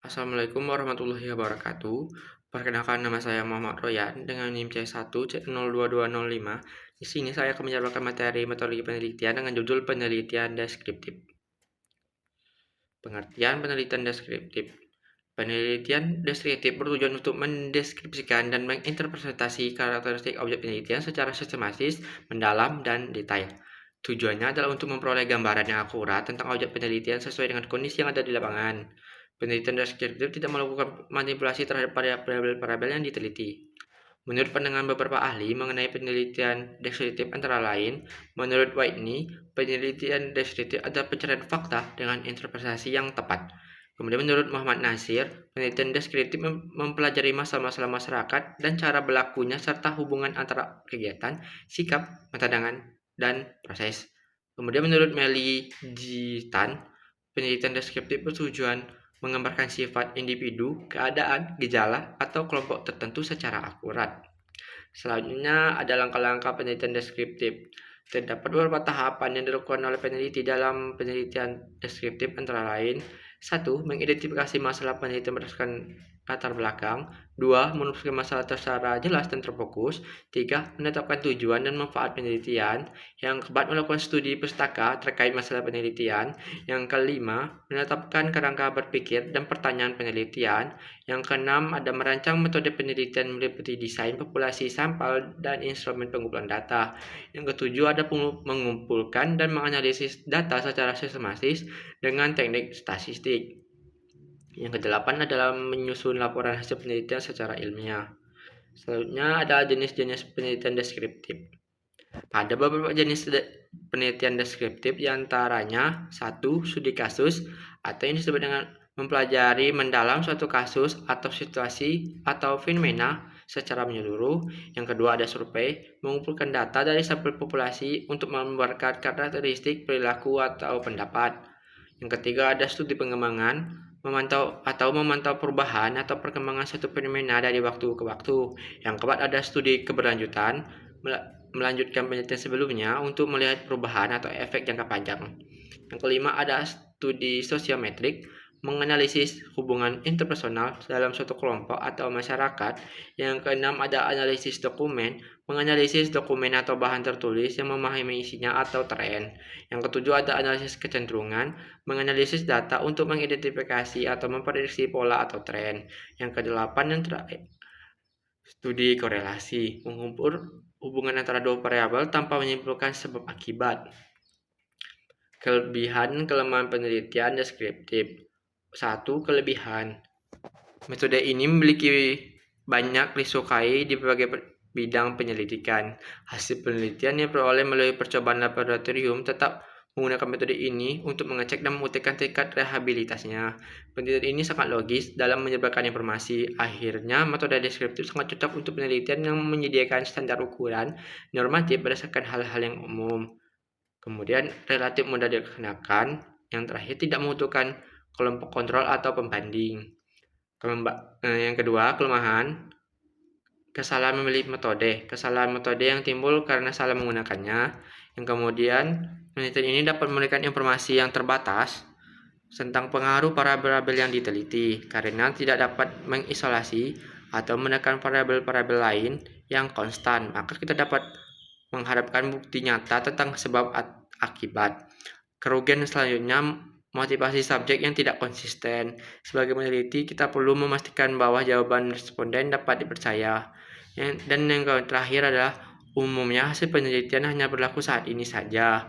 Assalamualaikum warahmatullahi wabarakatuh. Perkenalkan, nama saya Muhammad Royan dengan NIM C1C02205. Di sini saya akan menjabarkan materi metodologi penelitian dengan judul penelitian deskriptif. Pengertian penelitian deskriptif. Penelitian deskriptif bertujuan untuk mendeskripsikan dan menginterpretasi karakteristik objek penelitian secara sistematis, mendalam, dan detail. Tujuannya adalah untuk memperoleh gambaran yang akurat tentang objek penelitian sesuai dengan kondisi yang ada di lapangan. Penelitian deskriptif tidak melakukan manipulasi terhadap variabel-variabel yang diteliti. Menurut pandangan beberapa ahli mengenai penelitian deskriptif antara lain, menurut Whitney, penelitian deskriptif adalah pencarian fakta dengan interpretasi yang tepat. Kemudian menurut Muhammad Nasir, penelitian deskriptif mempelajari masalah-masalah masyarakat dan cara berlakunya serta hubungan antara kegiatan, sikap, pandangan, dan proses. Kemudian menurut Melly G. Tan, penelitian deskriptif bertujuan menggambarkan sifat individu, keadaan, gejala, atau kelompok tertentu secara akurat. Selanjutnya ada langkah-langkah penelitian deskriptif. Terdapat beberapa tahapan yang dilakukan oleh peneliti dalam penelitian deskriptif antara lain: 1. Mengidentifikasi masalah penelitian berdasarkan latar belakang. 2. Menuliskan masalah secara jelas dan terfokus. 3. Menetapkan tujuan dan manfaat penelitian. Yang keempat, melakukan studi pustaka terkait masalah penelitian. Yang kelima, menetapkan kerangka berpikir dan pertanyaan penelitian. Yang keenam, ada merancang metode penelitian meliputi desain populasi sampel dan instrumen pengumpulan data. Yang ketujuh, ada mengumpulkan dan menganalisis data secara sistematis dengan teknik statistik. Yang kedelapan adalah menyusun laporan hasil penelitian secara ilmiah. Selanjutnya ada jenis-jenis penelitian deskriptif. Ada beberapa jenis penelitian deskriptif, diantaranya 1. Studi kasus, atau yang disebut dengan mempelajari mendalam suatu kasus atau situasi atau fenomena secara menyeluruh. Yang kedua ada survei, mengumpulkan data dari sampel populasi untuk membuatkan karakteristik, perilaku, atau pendapat. Yang ketiga ada studi pengembangan, memantau perubahan atau perkembangan satu fenomena dari waktu ke waktu. Yang keempat ada studi keberlanjutan, melanjutkan penelitian sebelumnya untuk melihat perubahan atau efek jangka panjang. Yang kelima ada studi sosiometrik, menganalisis hubungan interpersonal dalam suatu kelompok atau masyarakat. Yang keenam ada analisis dokumen, menganalisis dokumen atau bahan tertulis yang memahami isinya atau tren. Yang ketujuh ada analisis kecenderungan, menganalisis data untuk mengidentifikasi atau memprediksi pola atau tren. Yang kedelapan dan terakhir, studi korelasi, mengukur hubungan antara dua variabel tanpa menyimpulkan sebab akibat. Kelebihan kelemahan penelitian deskriptif. 1. Kelebihan. Metode ini memiliki banyak disukai di berbagai bidang penyelidikan. Hasil penelitian yang diperoleh melalui percobaan laboratorium tetap menggunakan metode ini untuk mengecek dan membuktikan tingkat rehabilitasnya. Penelitian ini sangat logis dalam menyebarkan informasi. Akhirnya, metode deskriptif sangat cocok untuk penelitian yang menyediakan standar ukuran normatif berdasarkan hal-hal yang umum. Kemudian, relatif mudah dilaksanakan. Yang terakhir, tidak membutuhkan kelompok kontrol atau pembanding. Yang kedua, kelemahan. Kesalahan memilih metode. Kesalahan metode yang timbul karena salah menggunakannya. Yang kemudian, penelitian ini dapat memberikan informasi yang terbatas tentang pengaruh variabel yang diteliti karena tidak dapat mengisolasi atau menekan variabel-variabel lain yang konstan. Maka kita dapat mengharapkan bukti nyata tentang sebab akibat. Kerugian selanjutnya, motivasi subjek yang tidak konsisten. Sebagai peneliti, kita perlu memastikan bahwa jawaban responden dapat dipercaya. Dan yang terakhir adalah umumnya hasil penelitian hanya berlaku saat ini saja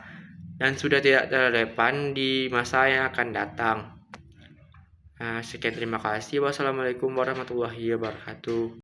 dan sudah tidak relevan di masa yang akan datang. Sekian, terima kasih. Wassalamualaikum warahmatullahi wabarakatuh.